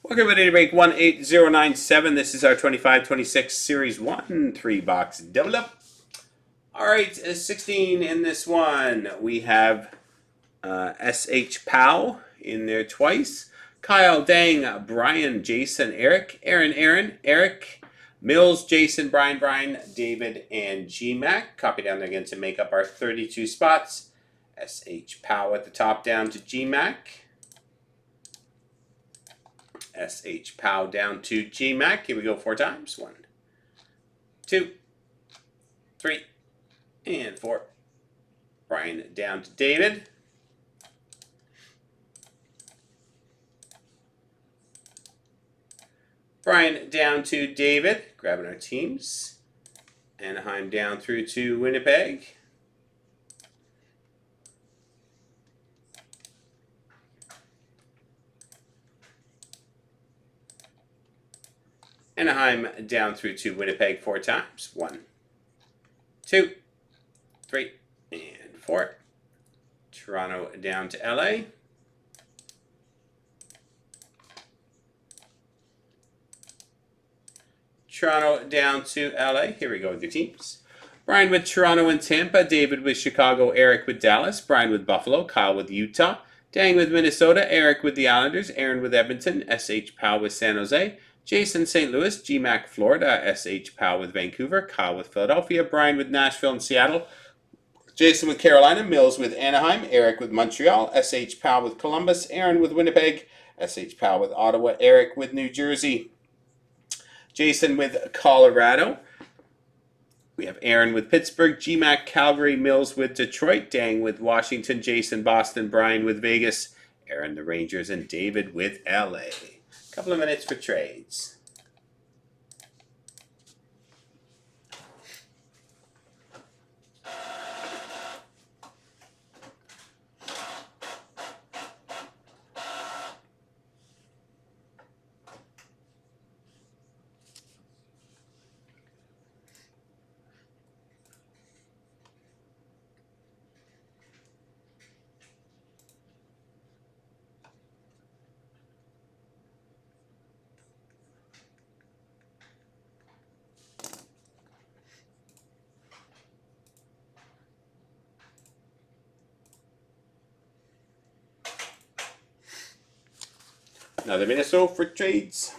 Welcome everybody to break 18097. This is our 25-26 Series 1 3-box double up. Alright, 16 in this one. We have S.H. Powell in there twice. Kyle, Dang, Brian, Jason, Eric, Aaron, Eric, Mills, Jason, Brian, David, and G-Mac. Copy down there again to make up our 32 spots. S.H. Powell at the top down to G-Mac. S.H. Powell down to G-Mac. Here we go 4 times. 1, 2, 3, and 4. Brian down to David. Brian down to David. Grabbing our teams. Anaheim down through to Winnipeg. Anaheim down through to Winnipeg 4 times. 1, 2, 3, and 4. Toronto down to LA. Toronto down to LA. Here we go with your teams. Brian with Toronto and Tampa. David with Chicago. Eric with Dallas. Brian with Buffalo. Kyle with Utah. Dang with Minnesota. Eric with the Islanders. Aaron with Edmonton. S.H. Powell with San Jose. Jason, St. Louis. G-Mac, Florida. S.H. Powell with Vancouver. Kyle with Philadelphia. Brian with Nashville and Seattle. Jason with Carolina. Mills with Anaheim. Eric with Montreal. S.H. Powell with Columbus. Aaron with Winnipeg. S.H. Powell with Ottawa. Eric with New Jersey. Jason with Colorado. We have Aaron with Pittsburgh. G-Mac, Calgary. Mills with Detroit. Dang with Washington. Jason, Boston. Brian with Vegas. Aaron, the Rangers. And David with LA. Couple of minutes for trades. Another minute so for trades.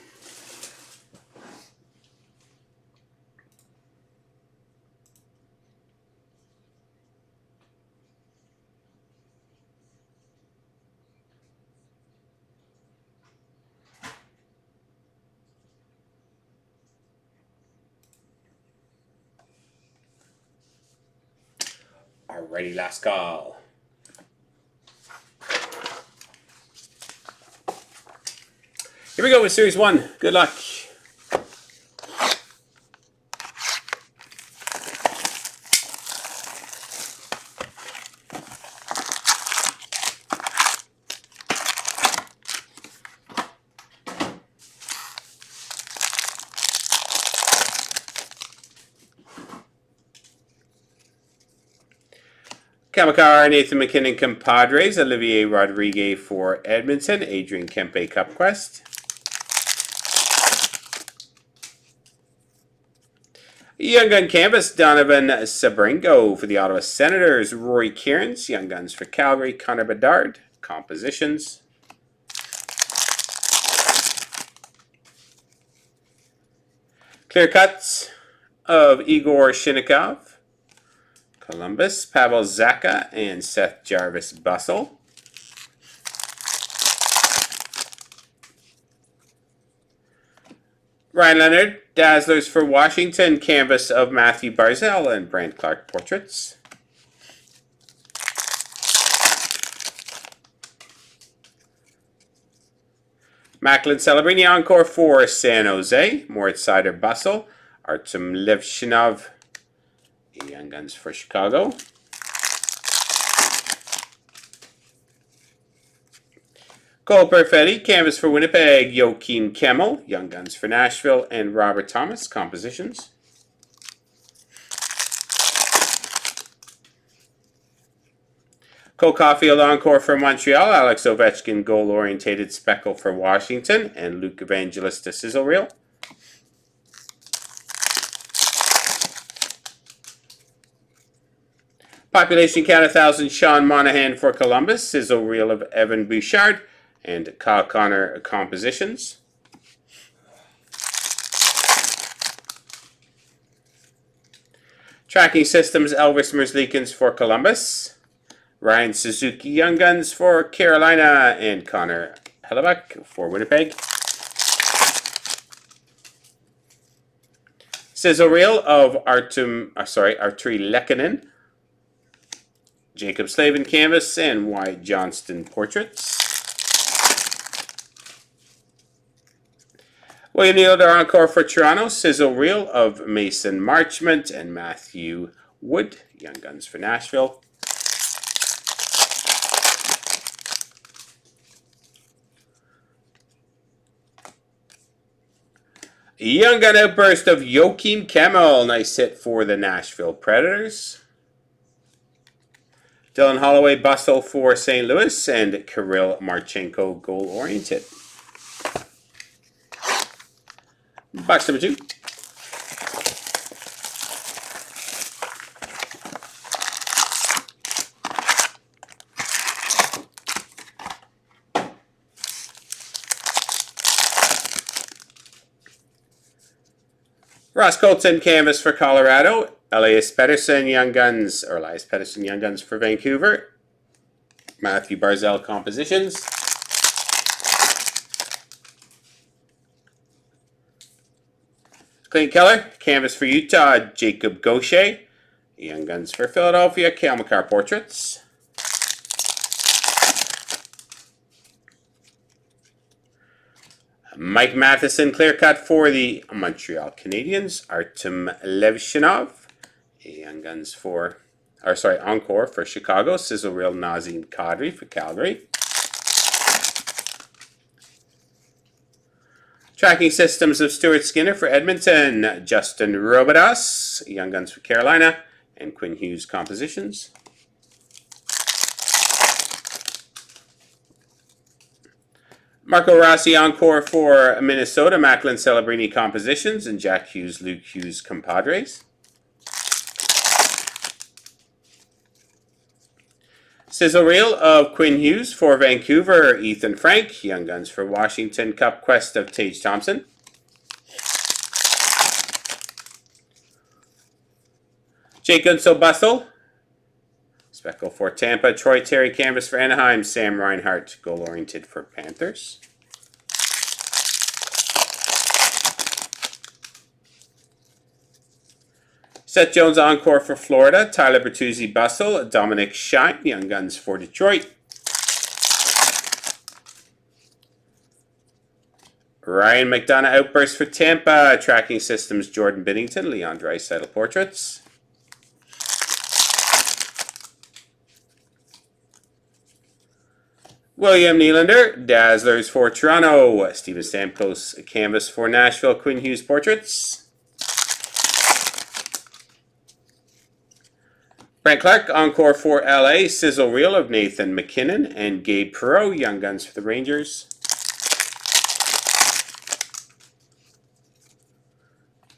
Alrighty, last call. Here we go with Series 1. Good luck. Kamakar, Nathan McKinnon, Compadres. Olivier Rodriguez for Edmonton. Adrian Kempe, Cup Quest. Young Gun Canvas, Donovan Sabringo for the Ottawa Senators. Rory Cairns, Young Guns for Calgary. Connor Bedard, Compositions. Clear Cuts of Igor Shinnikov, Columbus. Pavel Zacha and Seth Jarvis Bustle. Ryan Leonard, Dazzlers for Washington. Canvas of Matthew Barzell and Brant Clark Portraits. Macklin Celebrini Encore for San Jose. Moritz Seider Bustle. Artem Levshinov, Young Guns for Chicago. Cole Perfetti, Canvas for Winnipeg. Joakim Kemmel, Young Guns for Nashville. And Robert Thomas, Compositions. Cole Caulfield encore for Montreal, Alex Ovechkin goal-orientated speckle for Washington, and Luke Evangelista sizzle reel. Population count 1,000, Sean Monahan for Columbus, sizzle reel of Evan Bouchard, and Kyle Connor compositions. Tracking systems, Elvis Merzlikins for Columbus, Ryan Suzuki Young Guns for Carolina, and Connor Hellebuck for Winnipeg. Sizzle reel of Arturi Lehkonen, Jacob Slavin canvas, and Wyatt Johnston portraits. William Nylander encore for Toronto, sizzle reel of Mason Marchment and Matthew Wood, Young Guns for Nashville. Young Gun outburst of Joakim Kemmel, nice hit for the Nashville Predators. Dylan Holloway bustle for St. Louis, and Kirill Marchenko goal-oriented. Box number 2. Ross Colton canvas for Colorado. Elias Pettersson Young Guns for Vancouver. Matthew Barzal compositions. Clint Keller canvas for Utah. Jacob Gaucher Young Guns for Philadelphia. Cale Makar portraits. Mike Matheson clear cut for the Montreal Canadiens. Artem Levshinov Young Guns for, encore for Chicago. Sizzle reel Nazem Kadri for Calgary. Tracking systems of Stuart Skinner for Edmonton. Justin Robidas Young Guns for Carolina, and Quinn Hughes compositions. Marco Rossi encore for Minnesota. Macklin Celebrini compositions, and Jack Hughes, Luke Hughes compadres. Sizzle reel of Quinn Hughes for Vancouver. Ethan Frank Young Guns for Washington. Cup quest of Tage Thompson. Jake Gunsel bustle speckle for Tampa. Troy Terry canvas for Anaheim. Sam Reinhart goal-oriented for Panthers. Seth Jones encore for Florida. Tyler Bertuzzi bustle. Dominic Shine Young Guns for Detroit. Ryan McDonough outburst for Tampa. Tracking systems Jordan Binnington, Leon Draisaitl portraits. William Nylander, Dazzlers for Toronto. Steven Stamkos canvas for Nashville, Quinn Hughes portraits. Frank Clark encore for LA. Sizzle reel of Nathan McKinnon and Gabe Perreault Young Guns for the Rangers.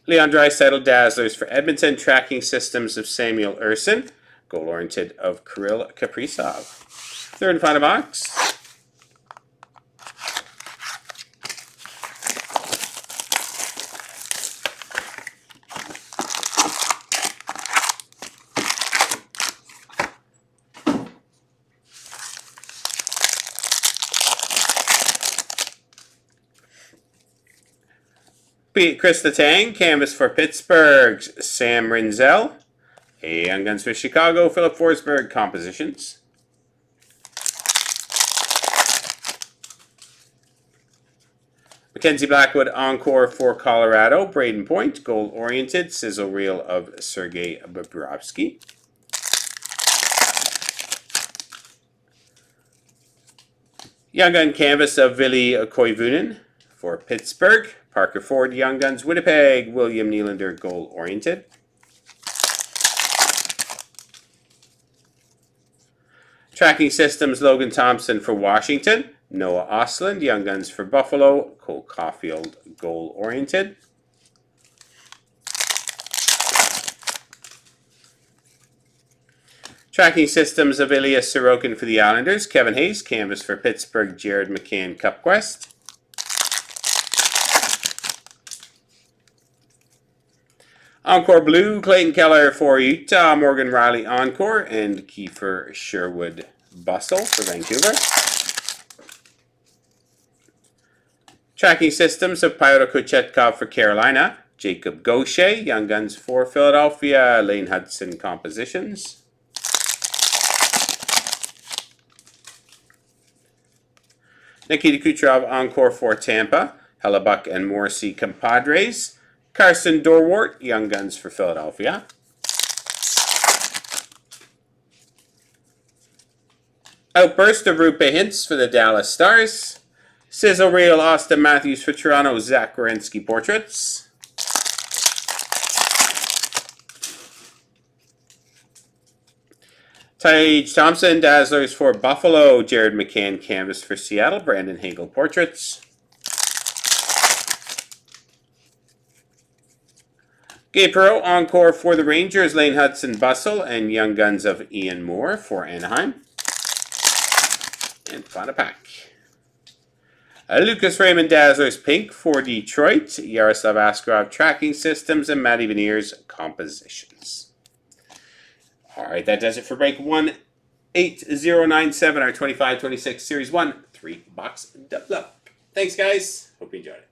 Leon Draisaitl Dazzlers for Edmonton. Tracking systems of Samuel Urson. Goal-oriented of Kirill Kaprizov. Third and final box. Chris Letang, canvas for Pittsburgh. Sam Rinzel, Young Guns for Chicago. Philip Forsberg compositions. Mackenzie Blackwood encore for Colorado. Braden Point, goal-oriented. Sizzle reel of Sergei Bobrovsky. Young Gun canvas of Ville Koivunen for Pittsburgh. Parker Ford Young Guns Winnipeg. William Nylander goal-oriented. Tracking Systems, Logan Thompson for Washington. Noah Osland, Young Guns for Buffalo. Cole Caulfield, goal-oriented. Tracking Systems of Ilya Sorokin for the Islanders. Kevin Hayes, canvas for Pittsburgh. Jared McCann, Cup Quest. Encore Blue, Clayton Keller for Utah. Morgan Riley, Encore. And Kiefer Sherwood Bustle for Vancouver. Tracking Systems of Pyotr Kochetkov for Carolina. Jacob Gaucher, Young Guns for Philadelphia. Lane Hudson Compositions. Nikita Kucherov, Encore for Tampa. Hellebuck and Morrissey, Compadres. Carson Dorwart, Young Guns for Philadelphia. Outburst of Rupe Hintz for the Dallas Stars. Sizzle Reel, Austin Matthews for Toronto. Zach Werenski Portraits. Tage Thompson, Dazzlers for Buffalo. Jared McCann, canvas for Seattle. Brandon Hagel, Portraits. Gabe Perreault, Encore for the Rangers. Lane Hudson, Bustle. And Young Guns of Ian Moore for Anaheim. And final pack. Lucas Raymond, Dazzlers, Pink for Detroit. Yaroslav Askarov, Tracking Systems. And Matty Veneers, Compositions. Alright, that does it for break 18097, our 25-26 Series 1 3-box double up. Thanks, guys. Hope you enjoyed it.